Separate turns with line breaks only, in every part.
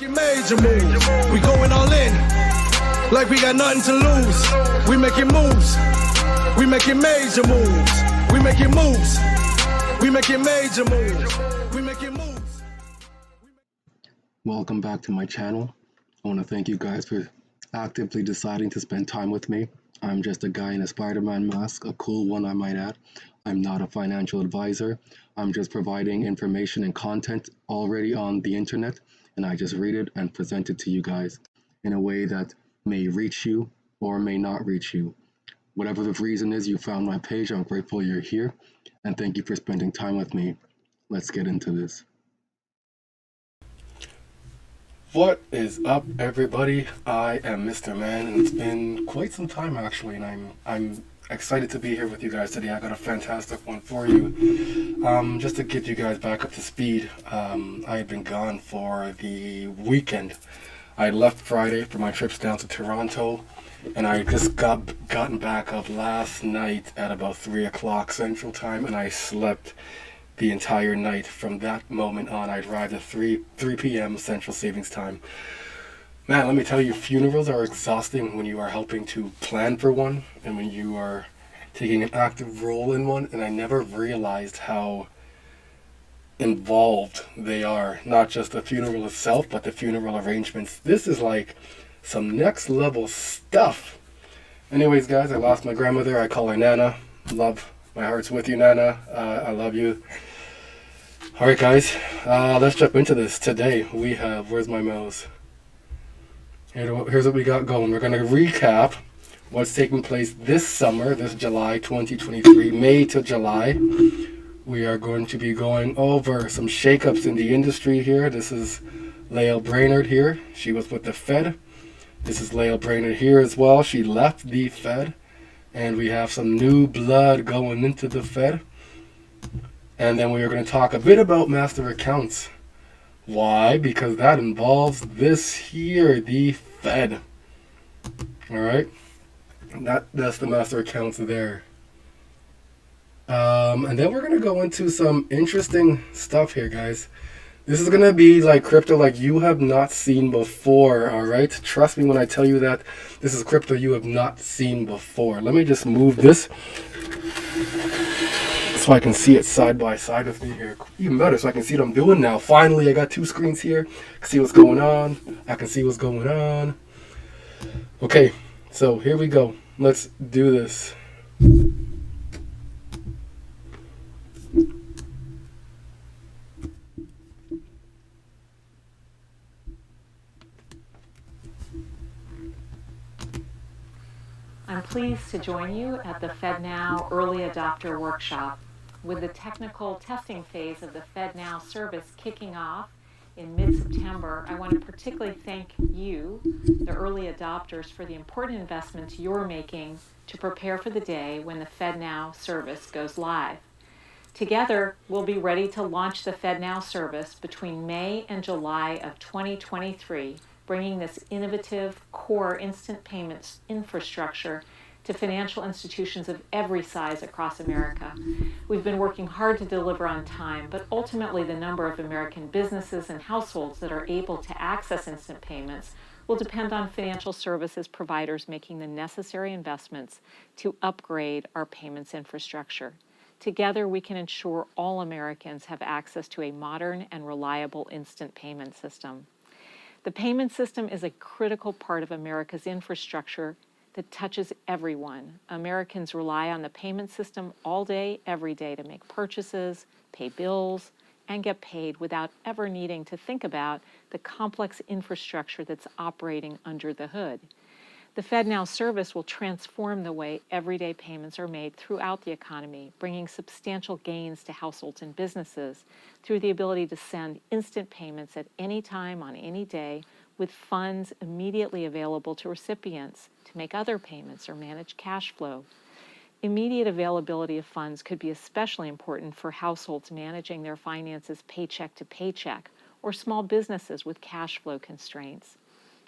Major moves. We going all in, like we got nothing to lose. We making moves. We making major moves. We making moves. We making major moves. We making moves.
Welcome back to my channel. I want to thank you guys for actively deciding to spend time with me. I'm just a guy in a Spider-Man mask, a cool one I might add. I'm not a financial advisor. I'm just providing information and content already on the internet, and I just read it and present it to you guys in a way that may reach you or may not reach you. Whatever the reason is you found my page, I'm grateful you're here, and thank you for spending time with me. Let's get into this. What is up, everybody? I am Mr. Man, and it's been quite some time actually, and I'm excited to be here with you guys today. I got a fantastic one for you. Just to get you guys back up to speed, I had been gone for the weekend. I left Friday for my trips down to Toronto, and I just gotten back up last night at about 3 o'clock Central Time, and I slept the entire night. From that moment on, I arrived at 3 p.m. Central Savings Time. Man, let me tell you, funerals are exhausting when you are helping to plan for one and when you are taking an active role in one, and I never realized how involved they are. Not just the funeral itself, but the funeral arrangements. This is like some next level stuff. Anyways, guys, I lost my grandmother. I call her Nana. Love, my heart's with you, Nana. I love you. Alright, guys, let's jump into this. Today we have, where's my mouse? Here's what we got going. We're going to recap what's taking place this summer, this July 2023, May to July. We are going to be going over some shakeups in the industry here. This is Lael Brainerd here. She was with the Fed. This is Lael Brainerd here as well. She left the Fed. And we have some new blood going into the Fed. And then we are going to talk a bit about master accounts. Why? Because that involves this here, the Fed. Alright? That's the master accounts there. And then we're going to go into some interesting stuff here, guys. This is going to be like crypto like you have not seen before, alright? Trust me when I tell you that this is crypto you have not seen before. Let me just move this so I can see it side by side with me here. Even better, so I can see what I'm doing now. Finally, I got two screens here. I can see what's going on. I can see what's going on. Okay, so here we go. Let's do this.
I'm pleased to join you at the FedNow Early Adopter Workshop. With the technical testing phase of the FedNow service kicking off in mid-September, I want to particularly thank you, the early adopters, for the important investments you're making to prepare for the day when the FedNow service goes live. Together, we'll be ready to launch the FedNow service between May and July of 2023, bringing this innovative core instant payments infrastructure to financial institutions of every size across America. We've been working hard to deliver on time, but ultimately the number of American businesses and households that are able to access instant payments will depend on financial services providers making the necessary investments to upgrade our payments infrastructure. Together, we can ensure all Americans have access to a modern and reliable instant payment system. The payment system is a critical part of America's infrastructure that touches everyone. Americans rely on the payment system all day, every day to make purchases, pay bills, and get paid without ever needing to think about the complex infrastructure that's operating under the hood. The FedNow service will transform the way everyday payments are made throughout the economy, bringing substantial gains to households and businesses through the ability to send instant payments at any time on any day with funds immediately available to recipients to make other payments or manage cash flow. Immediate availability of funds could be especially important for households managing their finances paycheck to paycheck or small businesses with cash flow constraints.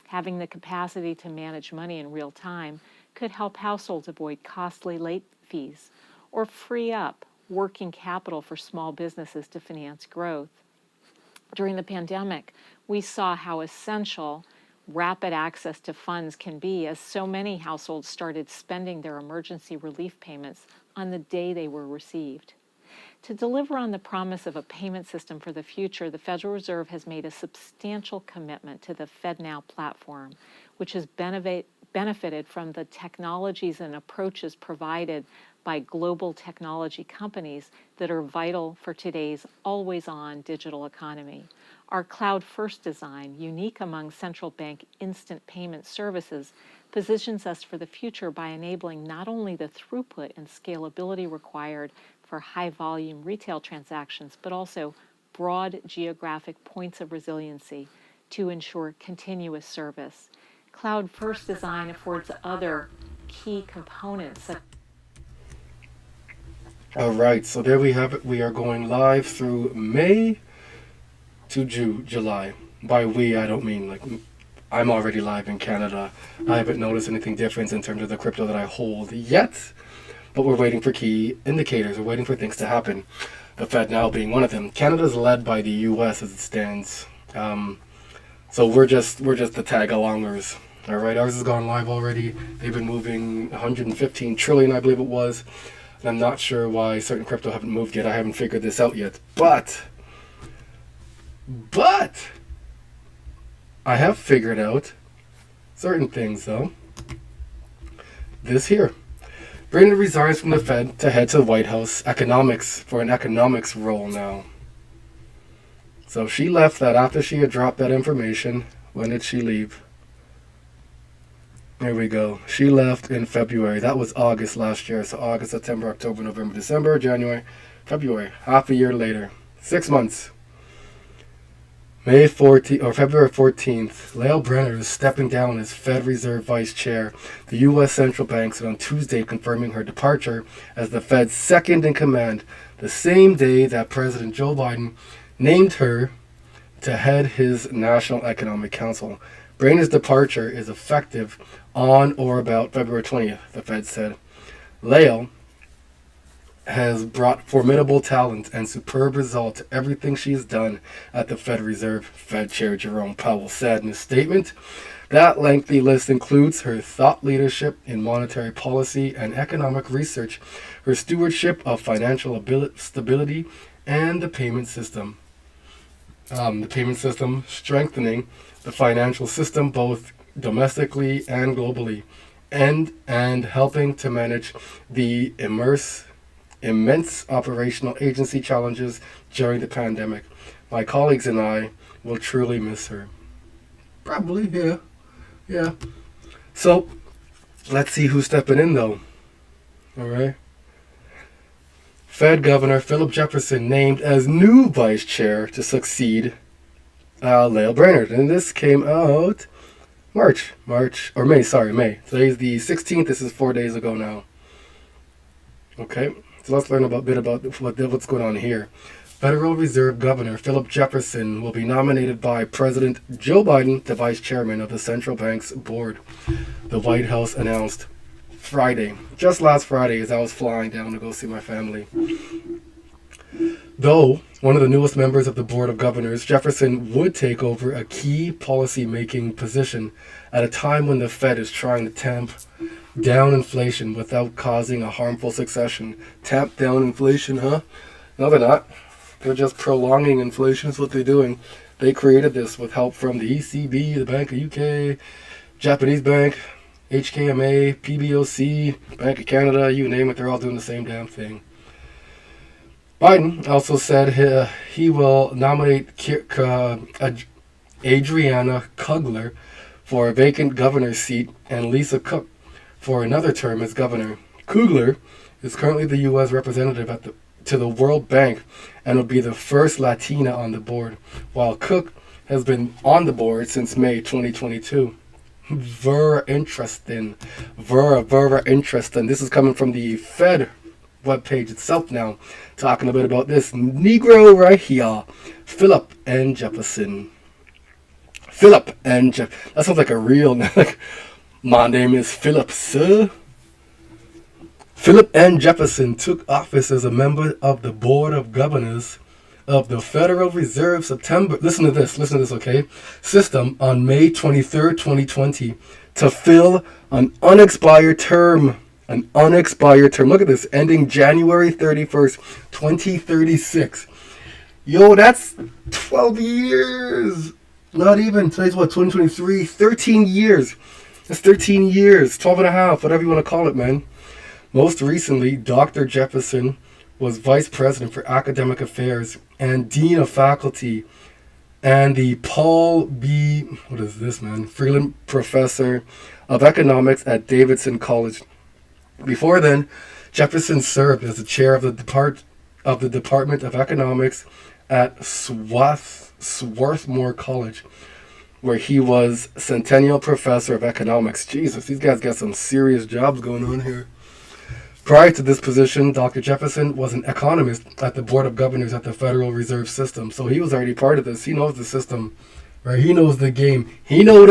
Having the capacity to manage money in real time could help households avoid costly late fees or free up working capital for small businesses to finance growth. During the pandemic, we saw how essential rapid access to funds can be, as so many households started spending their emergency relief payments on the day they were received. To deliver on the promise of a payment system for the future, the Federal Reserve has made a substantial commitment to the FedNow platform, which has benefited from the technologies and approaches provided by global technology companies that are vital for today's always-on digital economy. Our cloud-first design, unique among central bank instant payment services, positions us for the future by enabling not only the throughput and scalability required for high-volume retail transactions, but also broad geographic points of resiliency to ensure continuous service. Cloud-first design affords other key components.
All right, so there we have it. We are going live through May to July. By we, I don't mean like I'm already live in Canada. I haven't noticed anything different in terms of the crypto that I hold yet, but we're waiting for key indicators. We're waiting for things to happen. The Fed now being one of them. Canada's led by the U.S. as it stands. So we're just the tag-alongers. All right, ours has gone live already. They've been moving 115 trillion, I believe it was. And I'm not sure why certain crypto haven't moved yet. I haven't figured this out yet. But I have figured out certain things, though. This here. Brainerd resigns from the Fed to head to the White House economics for an economics role now. So she left that after she had dropped that information. When did she leave? There we go. She left in February. That was August last year. So August, September, October, November, December, January, February. Half a year later. 6 months. February 14th, Lael Brainerd is stepping down as Fed Reserve Vice Chair. The U.S. Central Bank said on Tuesday confirming her departure as the Fed's second in command, the same day that President Joe Biden named her to head his National Economic Council. Brainerd's departure is effective on or about February 20th, the Fed said. Lael has brought formidable talent and superb results to everything she's done at the Fed Reserve, Fed Chair Jerome Powell said in a statement. That lengthy list includes her thought leadership in monetary policy and economic research, her stewardship of financial stability, and the payment system. Strengthening the financial system both domestically and globally, and helping to manage the immense operational agency challenges during the pandemic. My colleagues and I will truly miss her. Probably, yeah. So, let's see who's stepping in though. Alright. Fed Governor Philip Jefferson named as new vice chair to succeed Lael Brainerd. And this came out May. Today's the 16th. This is 4 days ago now. Okay, so let's learn a bit about what's going on here. Federal Reserve Governor Philip Jefferson will be nominated by President Joe Biden to vice chairman of the central bank's board. The White House announced Friday, just last Friday, as I was flying down to go see my family. Though one of the newest members of the Board of Governors, Jefferson would take over a key policy-making position at a time when the Fed is trying to tamp down inflation without causing a harmful succession. Tamp down inflation, huh? No, they're not. They're just prolonging inflation is what they're doing. They created this with help from the ECB, the Bank of UK, Japanese Bank, HKMA, PBOC, Bank of Canada, you name it, they're all doing the same damn thing. Biden also said he will nominate Adriana Kugler for a vacant governor's seat and Lisa Cook for another term as governor. Kugler is currently the U.S. representative to the World Bank and will be the first Latina on the board, while Cook has been on the board since May 2022. Very interesting. This is coming from the Fed webpage itself now, talking a bit about this Negro right here, Philip N. Jefferson. That sounds like a real name. Like, my name is Philip, sir. Philip N. Jefferson took office as a member of the Board of Governors of the Federal Reserve listen to this, okay, system on May 23rd, 2020 to fill an unexpired term. Look at this, ending January 31st, 2036. Yo, that's 12 years. Not even. Today's what, 2023? 13 years. That's 13 years. 12 and a half, whatever you want to call it, man. Most recently, Dr. Jefferson was Vice President for Academic Affairs and Dean of Faculty and the Paul B. Freeland Professor of Economics at Davidson College. Before then, Jefferson served as the chair of the Department of Economics at Swarthmore College, where he was Centennial Professor of Economics. Jesus, these guys got some serious jobs going on here. Prior to this position, Dr. Jefferson was an economist at the Board of Governors at the Federal Reserve System. So he was already part of this. He knows the system, right? He knows the game. He knows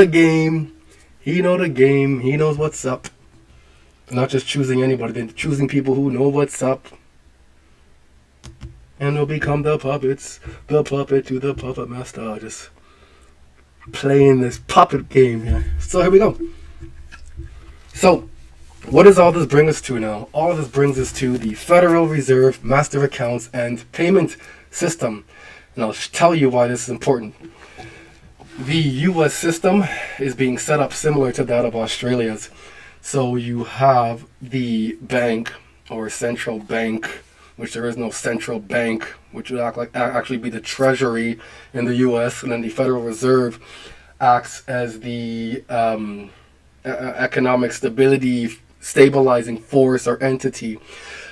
what's up. Not just choosing anybody, they're choosing people who know what's up. And they'll become the puppets, the puppet to the puppet master. Just playing this puppet game here. So here we go. So, what does all this bring us to now? All of this brings us to the Federal Reserve Master Accounts and Payment System. And I'll tell you why this is important. The U.S. system is being set up similar to that of Australia's. So you have the bank or central bank, which there is no central bank, which would actually be the Treasury in the U.S., and then the Federal Reserve acts as the economic stabilizing force or entity.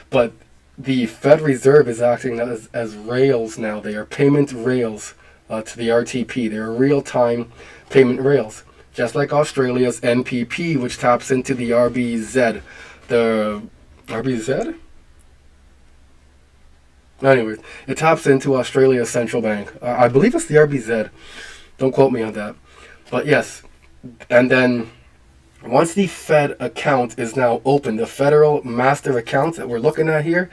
But the Fed Reserve is acting as rails now. They are payment rails to the RTP. They are real-time payment rails. Just like Australia's NPP, which taps into the RBZ. The RBZ? Anyways, it taps into Australia's central bank. I believe it's the RBZ. Don't quote me on that. But yes. And then once the Fed account is now open, the Federal Master Account that we're looking at here,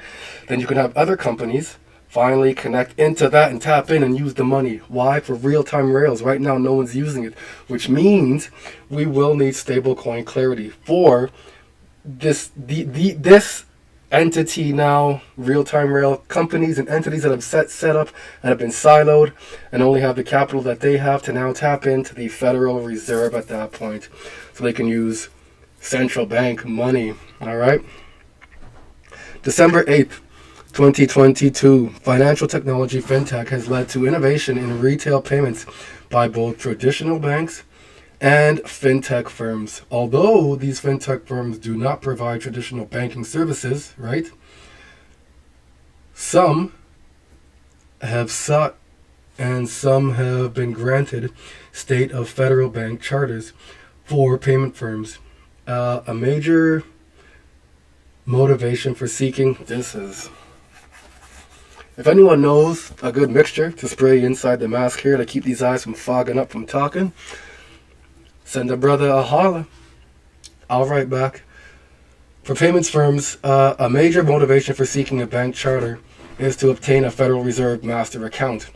then you can have other companies finally connect into that and tap in and use the money. Why? For real-time rails. Right now, no one's using it, which means we will need stablecoin clarity for this entity now. Real-time rail companies and entities that have set up and have been siloed and only have the capital that they have to now tap into the Federal Reserve at that point, so they can use central bank money. All right. December 8th. 2022, financial technology fintech has led to innovation in retail payments by both traditional banks and fintech firms. Although these fintech firms do not provide traditional banking services, right? Some have sought and some have been granted state of federal bank charters for payment firms. A major motivation for seeking this is, if anyone knows a good mixture to spray inside the mask here to keep these eyes from fogging up from talking, send a brother a holler. I'll write back. For payments firms, a major motivation for seeking a bank charter is to obtain a Federal Reserve Master Account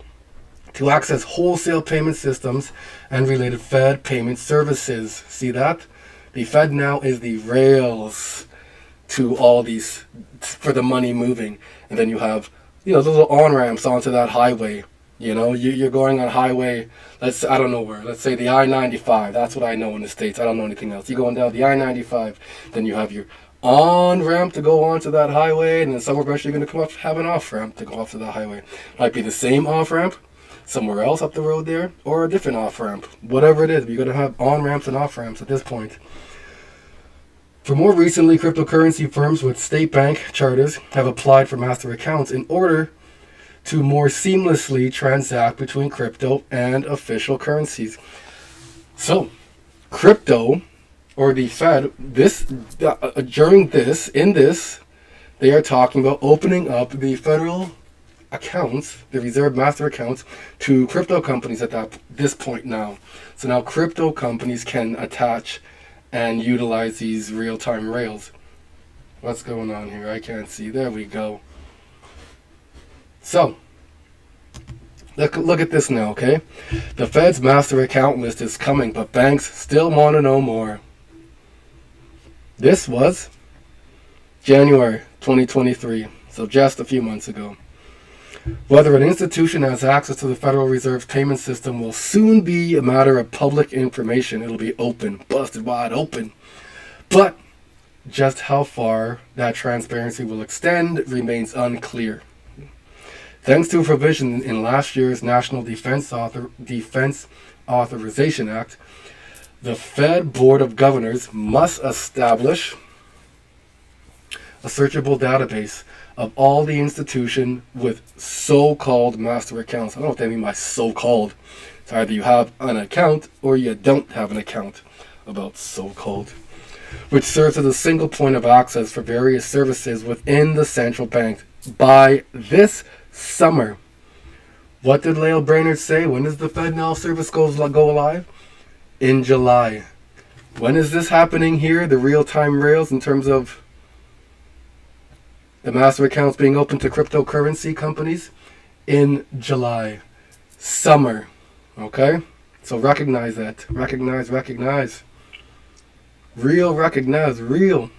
to access wholesale payment systems and related Fed payment services. See that? The Fed now is the rails to all these, for the money moving. And then you have, the little on-ramps onto that highway. You're going on highway, I don't know where. Let's say the I-95. That's what I know in the States. I don't know anything else. You're going down the I-95. Then you have your on-ramp to go onto that highway. And then somewhere eventually you're going to have an off-ramp to go off to that highway. Might be the same off-ramp somewhere else up the road there, or a different off-ramp. Whatever it is, you're going to have on-ramps and off-ramps at this point. For more recently, cryptocurrency firms with state bank charters have applied for master accounts in order to more seamlessly transact between crypto and official currencies. So, crypto, or the Fed, in this, they are talking about opening up the federal accounts, the Reserve Master accounts, to crypto companies at this point now. So now crypto companies can attach and utilize these real-time rails. What's going on here? I can't see. There we go. So, Look at this now, okay? The Fed's master account list is coming, but banks still want to know more. This was January 2023, so just a few months ago. Whether an institution has access to the Federal Reserve's payment system will soon be a matter of public information. It'll be open, busted wide open. But just how far that transparency will extend remains unclear. Thanks to a provision in last year's National Defense Authorization Act, the Fed Board of Governors must establish a searchable database of all the institution with so-called master accounts. I don't know what they mean by so-called. It's either you have an account or you don't have an account about so-called, which serves as a single point of access for various services within the central bank by this summer. What did Lael Brainerd say? When does the FedNow service go live? In July. When is this happening here? The real-time rails in terms of the master accounts being open to cryptocurrency companies? In July. Summer. Okay? So recognize that. Recognize. Real, recognize, real.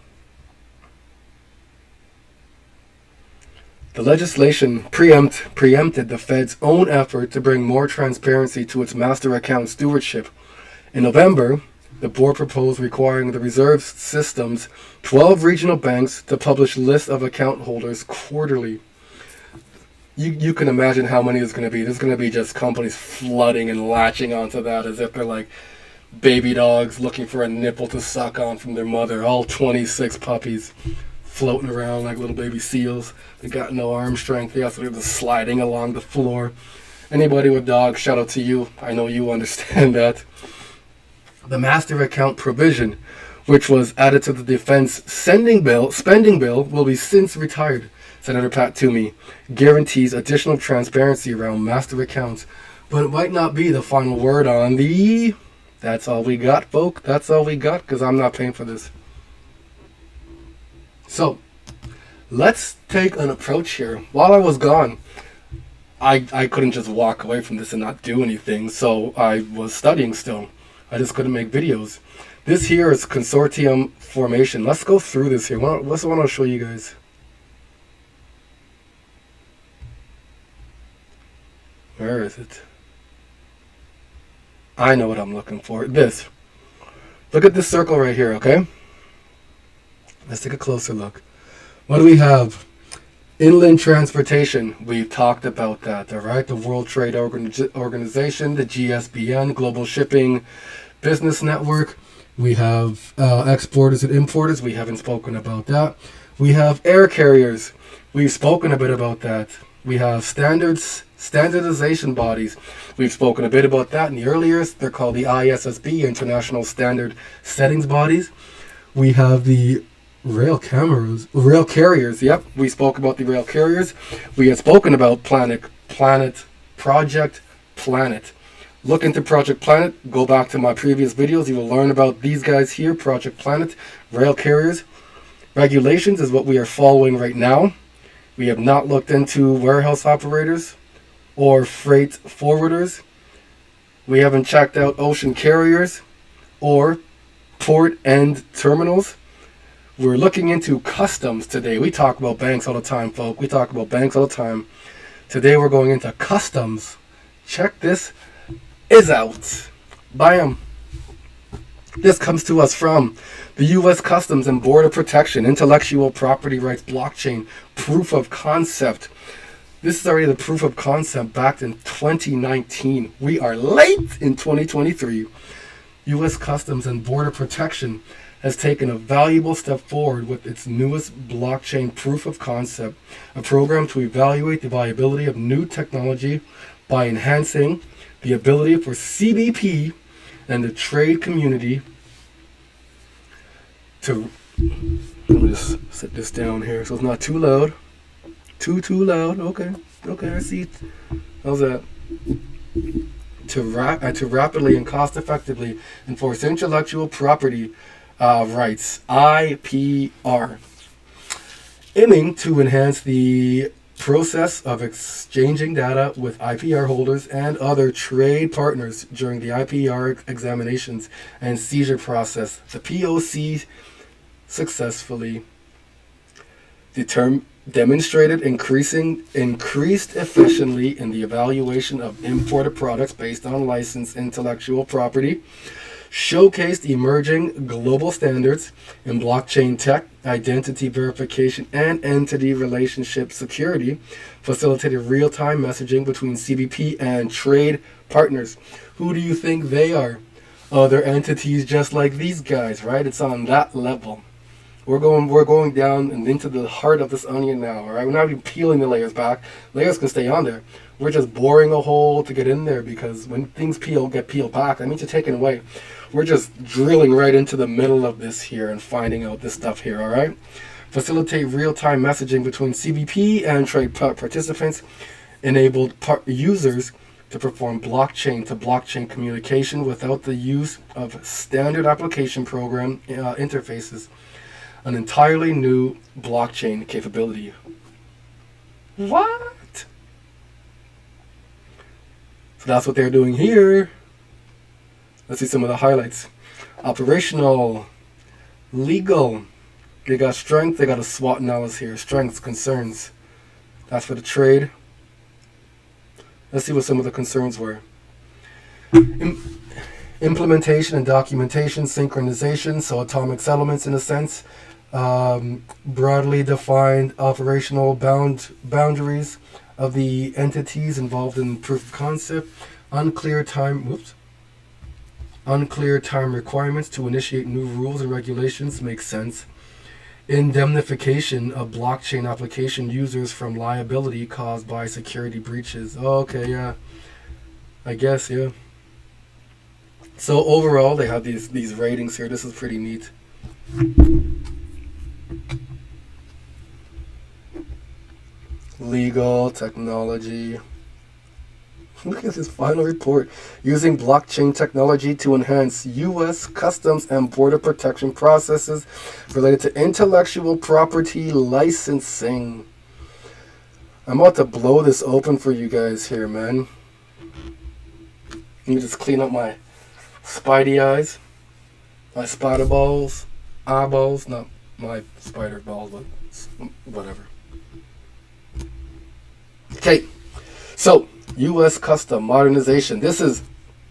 The legislation preempted the Fed's own effort to bring more transparency to its master account stewardship. In November, the board proposed requiring the reserve system's 12 regional banks to publish lists of account holders quarterly. You can imagine how many there's going to be. There's going to be just companies flooding and latching onto that as if they're like baby dogs looking for a nipple to suck on from their mother. All 26 puppies floating around like little baby seals. They got no arm strength. They also just sliding along the floor. Anybody with dogs, shout out to you. I know you understand that. The master account provision, which was added to the defense spending bill, will be since retired. Senator Pat Toomey guarantees additional transparency around master accounts, but it might not be the final word on the... That's all we got, folk. That's all we got, because I'm not paying for this. So, let's take an approach here. While I was gone, I couldn't just walk away from this and not do anything, so I was studying still. I just couldn't make videos. This here is consortium formation. Let's go through this here. What's the one I'll show you guys? Where is it? I know what I'm looking for. This. Look at this circle right here, okay? Let's take a closer look. What do we have? Inland transportation. We've talked about that, all right? The World Trade Organization, the GSBN, Global Shipping Business Network. We have exporters and importers. We haven't spoken about that. We have air carriers. We've spoken a bit about that. We have standardization bodies. We've spoken a bit about that in the earlier. They're called the ISSB, International Standard Settings Bodies. We have the rail carriers. Yep, we spoke about the rail carriers. We had spoken about Project Planet. Look into Project Planet. Go back to my previous videos. You will learn about these guys here, Project Planet, rail carriers. Regulations is what we are following right now. We have not looked into warehouse operators or freight forwarders. We haven't checked out ocean carriers or port end terminals. We're looking into customs today. We talk about banks all the time, folk. We talk about banks all the time. Today we're going into customs. Check this is out. Bam. This comes to us from the U.S. Customs and Border Protection, Intellectual Property Rights Blockchain Proof of Concept. This is already the proof of concept back in 2019. We are late in 2023. U.S. Customs and Border Protection has taken a valuable step forward with its newest blockchain proof of concept, a program to evaluate the viability of new technology by enhancing the ability for CBP and the trade community to... Let me just set this down here so it's not too loud. Too loud. Okay, I see it. How's that? To rapidly and cost-effectively enforce intellectual property rights, IPR, aiming to enhance the process of exchanging data with IPR holders and other trade partners during the IPR examinations and seizure process. The POC successfully demonstrated increased efficiently in the evaluation of imported products based on licensed intellectual property, showcased emerging global standards in blockchain tech, identity verification, and entity relationship security, facilitated real-time messaging between CBP and trade partners. Who do you think they are? Other entities just like these guys, right? It's on that level. We're going down and into the heart of this onion now, all right? We're not even peeling the layers back. Layers can stay on there. We're just boring a hole to get in there, because when things get peeled back, that means you're taken away. We're just drilling right into the middle of this here and finding out this stuff here, all right? Facilitate real-time messaging between CBP and trade participants, enabled users to perform blockchain-to-blockchain communication without the use of standard application program interfaces. An entirely new blockchain capability. What? So that's what they're doing here. Let's see some of the highlights. Operational, legal. They got strength. They got a SWOT analysis here. Strengths, concerns. That's for the trade. Let's see what some of the concerns were. Implementation and documentation, synchronization, so atomic settlements in a sense. Broadly defined operational boundaries of the entities involved in proof of concept. Unclear time requirements to initiate new rules and regulations makes sense. Indemnification of blockchain application users from liability caused by security breaches. Okay, yeah. I guess, yeah. So overall, they have these ratings here. This is pretty neat. Legal, technology. Look at this final report. Using blockchain technology to enhance U.S. customs and border protection processes related to intellectual property licensing. I'm about to blow this open for you guys here, man. Let me just clean up my spidey eyes. My spider balls. Eyeballs. Not my spider balls, but whatever. Okay. So, U.S. Custom Modernization. This is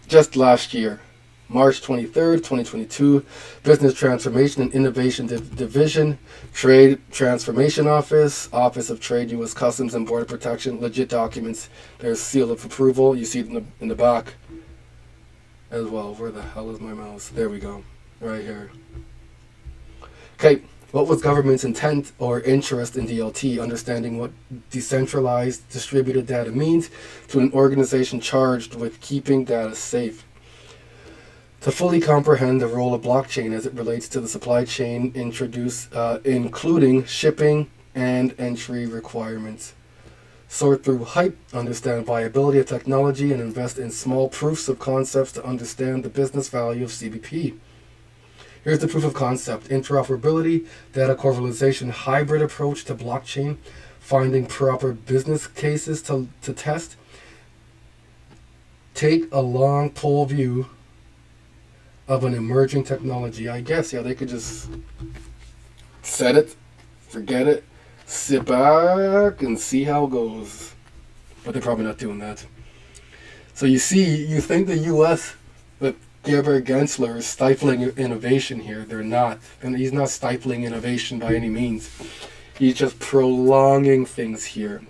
just last year, March 23rd, 2022. Business Transformation and Innovation Division, Trade Transformation Office, Office of Trade, U.S. Customs and Border Protection. Legit documents. There's seal of approval. You see it in the back as well. Where the hell is my mouse? There we go. Right here. Okay. What was government's intent or interest in DLT? Understanding what decentralized distributed data means to an organization charged with keeping data safe. To fully comprehend the role of blockchain as it relates to the supply chain, including shipping and entry requirements. Sort through hype, understand viability of technology, and invest in small proofs of concepts to understand the business value of CBP. Here's the proof of concept. Interoperability, data correlation, hybrid approach to blockchain, finding proper business cases to test. Take a long pole view of an emerging technology. I guess, yeah, they could just set it, forget it, sit back and see how it goes. But they're probably not doing that. So you see, you think the U.S., but Gerber Gensler is stifling innovation here. They're not. And he's not stifling innovation by any means. He's just prolonging things here.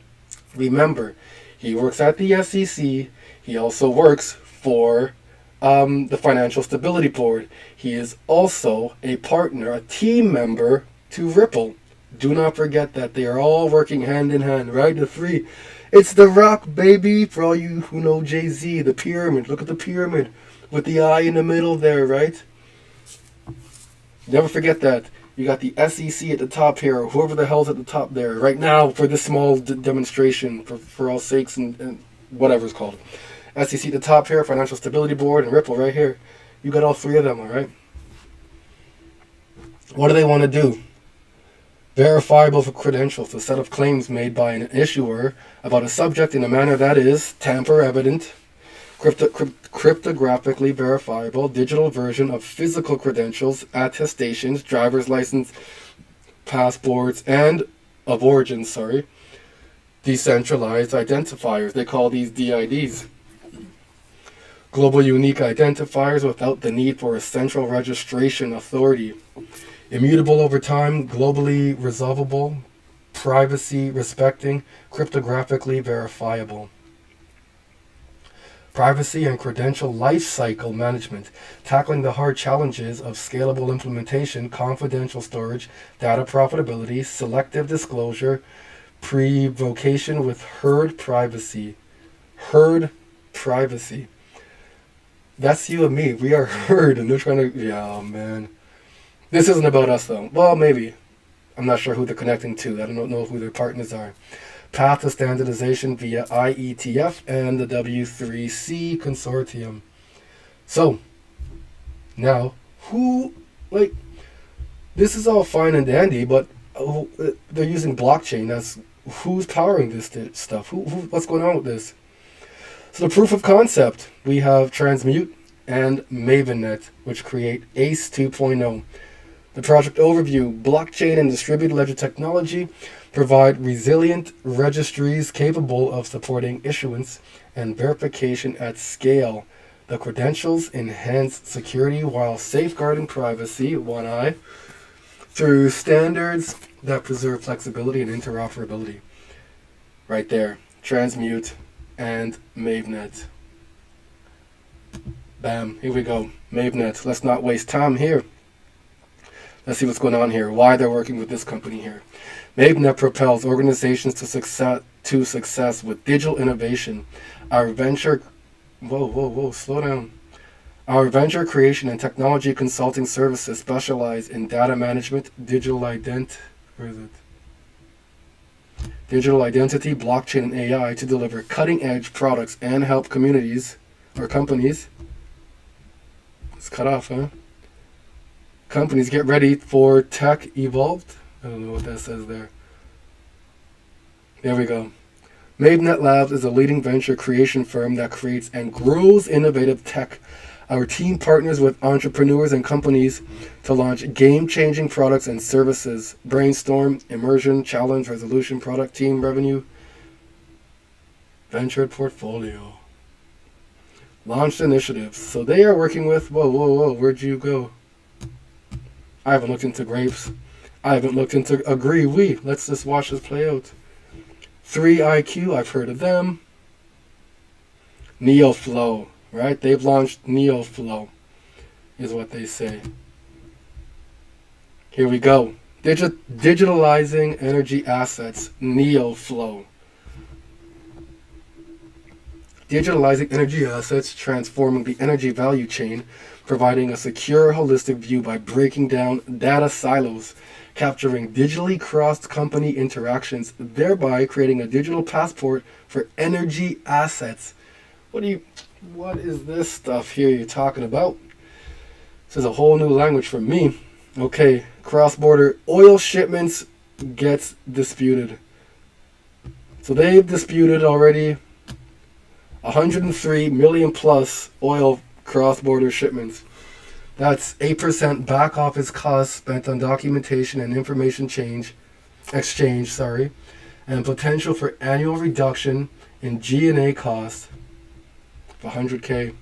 Remember, he works at the SEC. He also works for the Financial Stability Board. He is also a partner, a team member to Ripple. Do not forget that they are all working hand in hand, right? The three. It's the rock, baby, for all you who know Jay-Z, the pyramid. Look at the pyramid with the eye in the middle there, right? Never forget that. You got the SEC at the top here, or whoever the hell's at the top there, right now for this small demonstration, for all sakes and whatever it's called. SEC at the top here, Financial Stability Board, and Ripple right here. You got all three of them, all right? What do they want to do? Verifiable for credentials, a set of claims made by an issuer about a subject in a manner that is tamper-evident, cryptographically verifiable, digital version of physical credentials, attestations, driver's license, passports, and of origin, decentralized identifiers. They call these DIDs. Global unique identifiers without the need for a central registration authority. Immutable over time, globally resolvable, privacy respecting, cryptographically verifiable. Privacy and credential lifecycle management, tackling the hard challenges of scalable implementation, confidential storage, data profitability, selective disclosure, pre-vocation with herd privacy. Herd privacy. That's you and me. We are herd, and they're trying to... Yeah, man. This isn't about us, though. Well, maybe. I'm not sure who they're connecting to. I don't know who their partners are. Path to standardization via IETF and the W3C consortium. So, now, this is all fine and dandy, but they're using blockchain. Who's powering this stuff? What's going on with this? So the proof of concept, we have Transmute and Mavennet, which create ACE 2.0. The project overview, blockchain and distributed ledger technology provide resilient registries capable of supporting issuance and verification at scale. The credentials enhance security while safeguarding privacy, one eye, through standards that preserve flexibility and interoperability. Right there, Transmute and Mavennet. Bam, here we go. Mavennet. Let's not waste time here. Let's see what's going on here. Why they're working with this company here. Mavennet propels organizations to success with digital innovation. Our venture... Whoa, slow down. Our venture creation and technology consulting services specialize in data management, digital identity, blockchain, and AI to deliver cutting-edge products and help communities or companies. It's cut off, huh? Companies get ready for tech evolved. I don't know what that says there. There we go. Mavennet Labs is a leading venture creation firm that creates and grows innovative tech. Our team partners with entrepreneurs and companies to launch game-changing products and services. Brainstorm, immersion, challenge, resolution, product, team, revenue, ventured portfolio. Launched initiatives. So they are working with... Whoa, where'd you go? I haven't looked into grapes. I haven't looked into Agree We. Let's just watch this play out. 3IQ, I've heard of them. Neoflow, right? They've launched Neoflow, is what they say. Here we go. Digitalizing energy assets, Neoflow. Digitalizing energy assets, transforming the energy value chain, providing a secure, holistic view by breaking down data silos, capturing digitally crossed company interactions, thereby creating a digital passport for energy assets. What is this stuff here you're talking about? This is a whole new language for me. Okay, cross-border oil shipments gets disputed. So they've disputed already 103 million plus oil cross-border shipments. That's 8% back office costs spent on documentation and information exchange, and potential for annual reduction in G&A costs of 100K.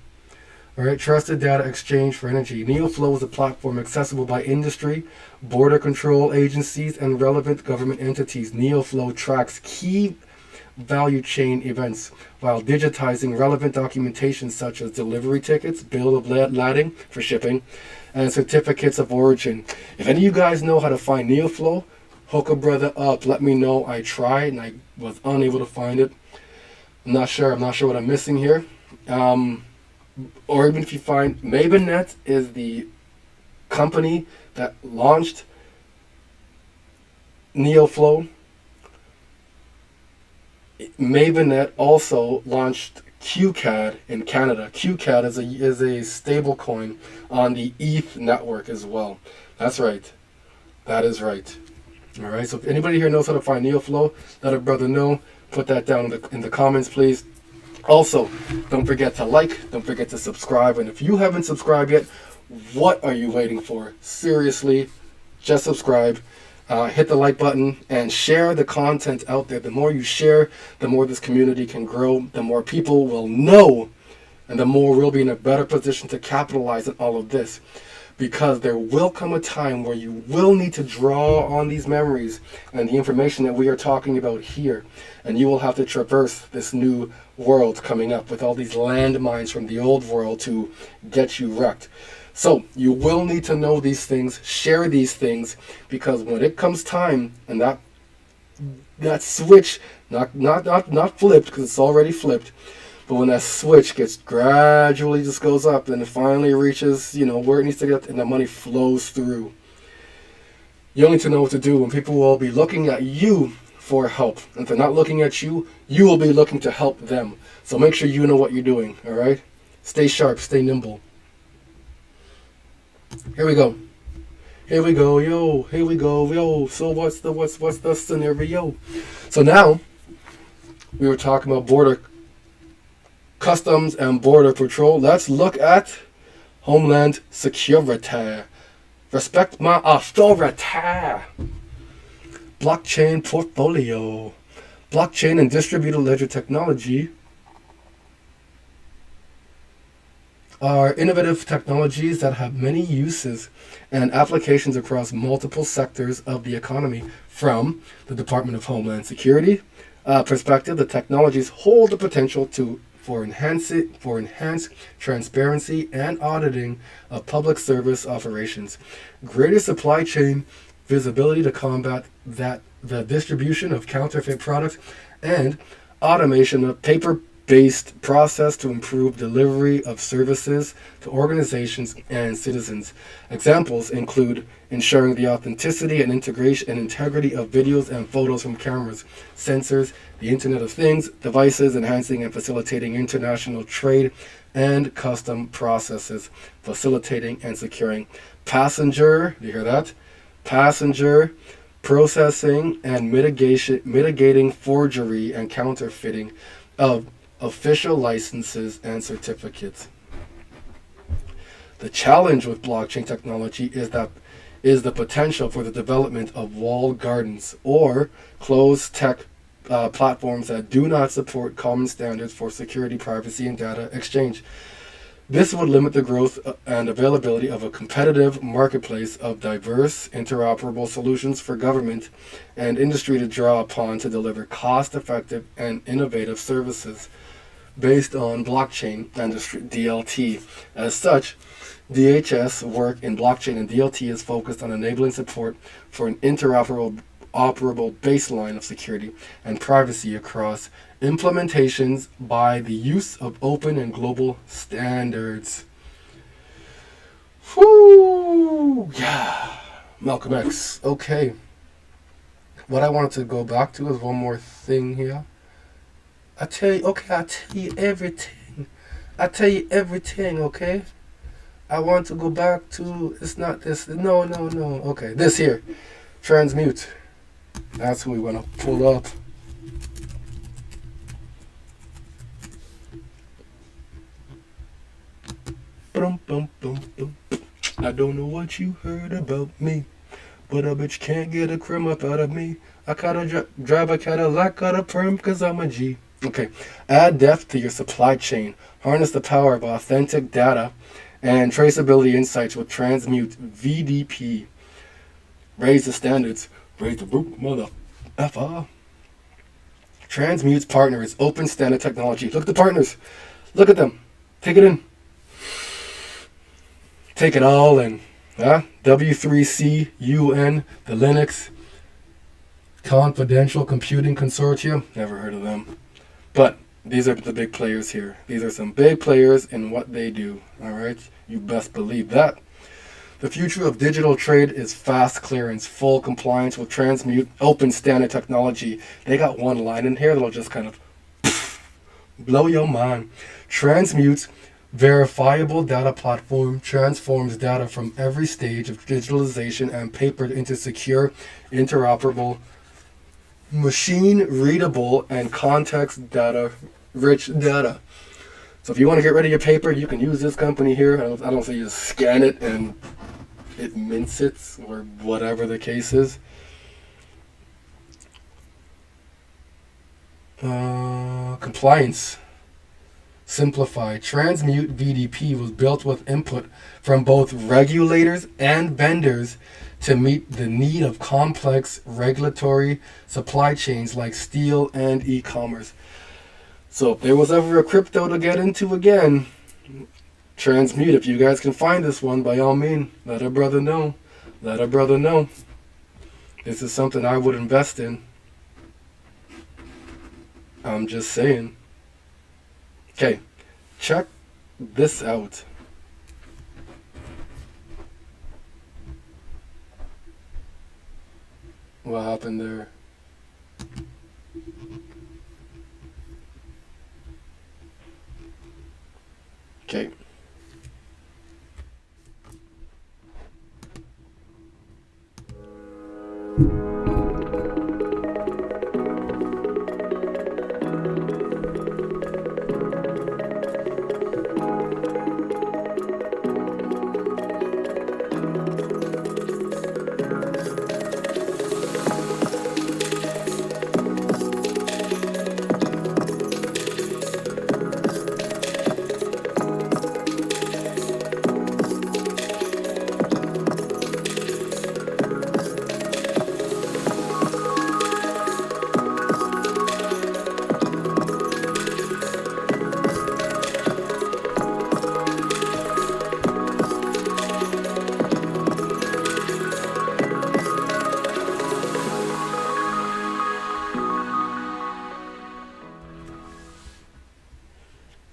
All right, trusted data exchange for energy. Neoflow is a platform accessible by industry, border control agencies, and relevant government entities. Neoflow tracks key value chain events while digitizing relevant documentation such as delivery tickets, bill of lading for shipping, and certificates of origin. If any of you guys know how to find Neoflow, hook a brother up. Let me know. I tried and I was unable to find it. I'm not sure what I'm missing here. Or even if you find Mavennet is the company that launched Neoflow. Mavennet also launched QCAD in Canada. QCAD is a stable coin on the ETH network as well. That's right. That is right. All right, so if anybody here knows how to find Neoflow, let a brother know. Put that down in the comments, please. Also, don't forget to like, don't forget to subscribe, and if you haven't subscribed yet, what are you waiting for? Seriously, just subscribe. Hit the like button and share the content out there. The more you share, the more this community can grow, the more people will know, and the more we'll be in a better position to capitalize on all of this. Because there will come a time where you will need to draw on these memories and the information that we are talking about here. And you will have to traverse this new world coming up with all these landmines from the old world to get you wrecked. So you will need to know these things, share these things, because when it comes time and that switch, not flipped, because it's already flipped, but when that switch gets gradually just goes up and it finally reaches, where it needs to get, and the money flows through, you'll need to know what to do when people will be looking at you for help. And if they're not looking at you, you will be looking to help them. So make sure you know what you're doing, all right? Stay sharp, stay nimble. Here we go. Here we go, yo. Here we go, yo. So what's the scenario? So now, we were talking about border Customs and Border Patrol. Let's look at Homeland Security. Respect my authority. Blockchain portfolio. Blockchain and distributed ledger technology are innovative technologies that have many uses and applications across multiple sectors of the economy. From the Department of Homeland Security perspective, the technologies hold the potential for enhanced transparency and auditing of public service operations, greater supply chain visibility to combat the distribution of counterfeit products, and automation of paper-based process to improve delivery of services to organizations and citizens. Examples include ensuring the authenticity and integrity of videos and photos from cameras, sensors, the Internet of Things, devices, enhancing and facilitating international trade and custom processes, facilitating and securing passenger, do you hear that? Passenger processing and mitigating forgery and counterfeiting of official licenses and certificates. The challenge with blockchain technology is the potential for the development of walled gardens or closed tech platforms that do not support common standards for security, privacy, and data exchange. This would limit the growth and availability of a competitive marketplace of diverse, interoperable solutions for government and industry to draw upon to deliver cost-effective and innovative services based on blockchain industry DLT. As such, DHS work in blockchain and DLT is focused on enabling support for an interoperable baseline of security and privacy across implementations by the use of open and global standards. Whoo! Yeah. Malcolm X. Okay. What I wanted to go back to is one more thing here. I tell you everything. Okay? I want to go back to, it's not this. No. Okay, this here. Transmute. That's who we want to pull up. I don't know what you heard about me, but a bitch can't get a crumb up out of me. I gotta drive a Cadillac out of perm cause I'm a G. Okay, add depth to your supply chain. Harness the power of authentic data and traceability insights with Transmute VDP. Raise the standards. Raise the roof, mother effer. Transmute's partner is Open Standard Technology. Look at the partners. Look at them. Take it in. Take it all in. W3C, UN, the Linux Confidential Computing Consortium. Never heard of them. But these are the big players here. These are some big players in what they do. All right? You best believe that. The future of digital trade is fast clearance, full compliance with Transmute Open Standard Technology. They got one line in here that'll just kind of blow your mind. Transmute's verifiable data platform transforms data from every stage of digitalization and paper into secure, interoperable, machine-readable, and context-rich data. So if you want to get rid of your paper, you can use this company here. I don't say you just scan it and it mints it, or whatever the case is. Compliance. Simplify. Transmute VDP was built with input from both regulators and vendors to meet the need of complex regulatory supply chains like steel and e-commerce. So if there was ever a crypto to get into again, Transmute, if you guys can find this one, by all means, let a brother know. Let a brother know. This is something I would invest in. I'm just saying. Okay, check this out. What happened there? Okay.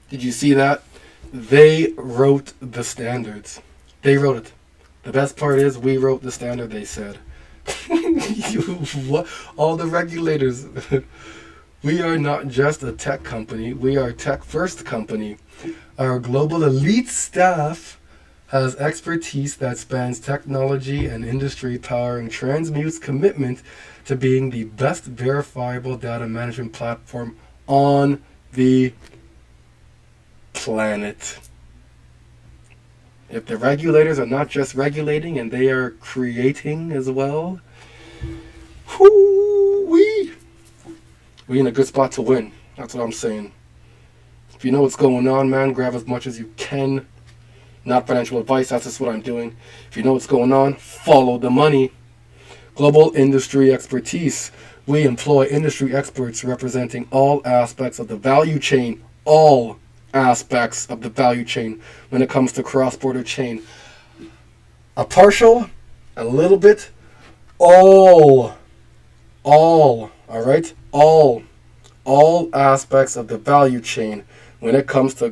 Did you see that? They wrote the standards. They wrote it. The best part is we wrote the standard, they said. What? All the regulators. We are not just a tech company. We are a tech-first company. Our global elite staff has expertise that spans technology and industry, powering Transmute's commitment to being the best verifiable data management platform on the planet. If the regulators are not just regulating and they are creating as well, we in a good spot to win. That's what I'm saying. If you know what's going on, man, grab as much as you can. Not financial advice, that's just what I'm doing. If you know what's going on, follow the money. Global industry expertise. We employ industry experts representing all aspects of the value chain. All aspects of the value chain when it comes to cross-border chain. A partial, a little bit, all, alright? All aspects of the value chain when it comes to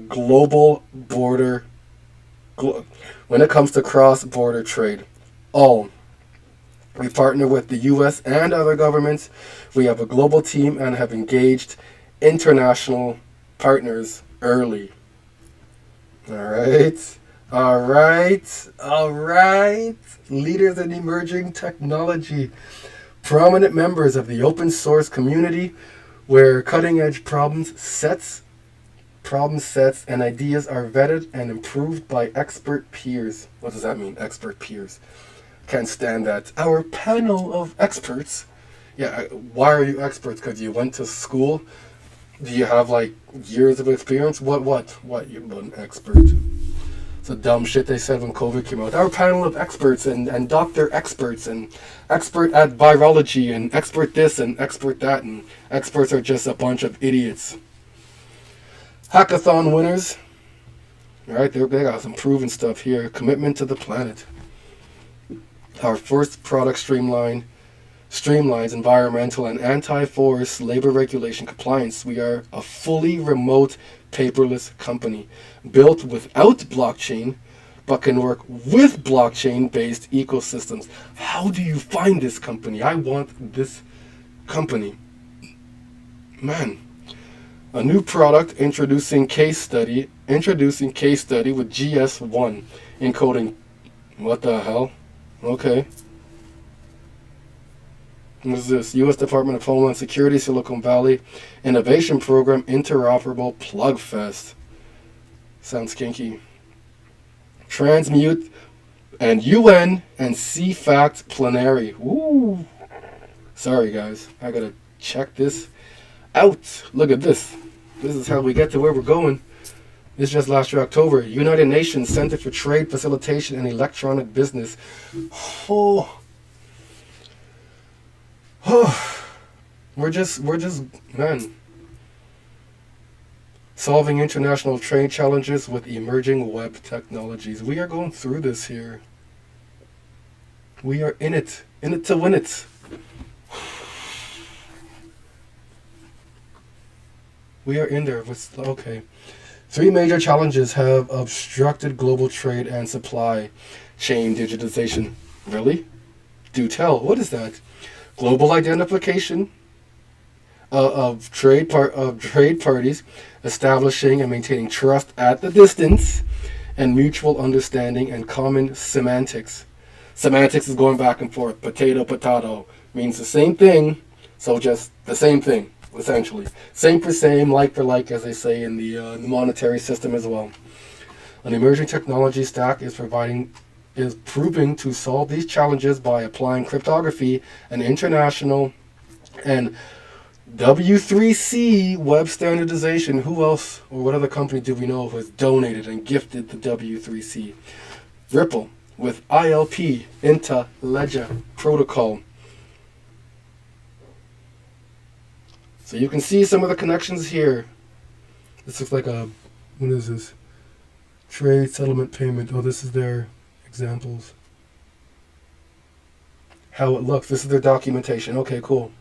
when it comes to cross-border trade. All. We partner with the US and other governments. We have a global team and have engaged international partners early. Alright. Leaders in emerging technology. Prominent members of the open source community where cutting edge problem sets and ideas are vetted and improved by expert peers. What does that mean, expert peers? Can't stand that. Our panel of experts. Yeah, why are you experts? Because you went to school? Do you have like years of experience? What? You're an expert. It's a dumb shit they said when COVID came out. Our panel of experts and doctor experts and expert at virology and expert this and expert that, and experts are just a bunch of idiots. Hackathon winners. Alright, they got some proven stuff here. Commitment to the planet. Our first product streamlines environmental and anti-forced labor regulation compliance. We are a fully remote, paperless company built without blockchain, but can work with blockchain-based ecosystems. How do you find this company? I want this company. Man. A new product introducing case study Introducing case study with GS1 encoding. What the hell? Okay. What is this? U.S. Department of Homeland Security Silicon Valley Innovation Program Interoperable Plug Fest. Sounds kinky. Transmute and UN and CFACT Plenary. Woo! Sorry guys, I gotta check this out. Look at this. This is how we get to where we're going. This just last year, October. United Nations Center for Trade Facilitation and Electronic Business. Oh. We're just, man. Solving international trade challenges with emerging web technologies. We are going through this here. We are in it to win it. We are in there. Okay. 3 major challenges have obstructed global trade and supply chain digitization. Really? Do tell. What is that? Global identification of trade parties, establishing and maintaining trust at the distance, and mutual understanding and common semantics. Semantics is going back and forth. Potato, potato means the same thing, so just the same thing, essentially. Same for same, like for like, as they say in the monetary system as well. An emerging technology stack is proving to solve these challenges by applying cryptography and international and W3C web standardization. Who else or what other company do we know who has donated and gifted the W3C? Ripple with ILP, Inter-Ledger Protocol. So you can see some of the connections here. This looks like a, what is this? Trade settlement payment. Oh, this is their examples. How it looks. This is their documentation. Okay, cool.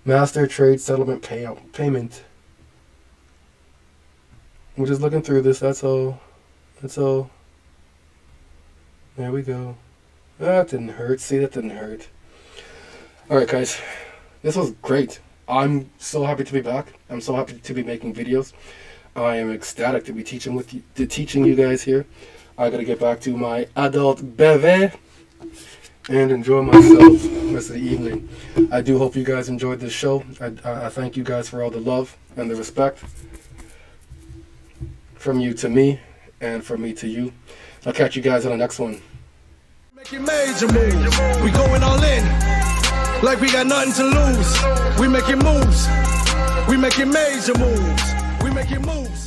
Master trade settlement payment. We're just looking through this. That's all. That's all. There we go. That didn't hurt. See, that didn't hurt. Alright, guys. This was great. I'm so happy to be back. I'm so happy to be making videos. I am ecstatic to be teaching you guys here. I gotta get back to my adult beve and enjoy myself the rest of the evening. I do hope you guys enjoyed this show. I thank you guys for all the love and the respect from you to me and from me to you. I'll catch you guys on the next one.
Making major moves. We going all in. Like we got nothing to lose. We making moves. We making major moves. We making moves.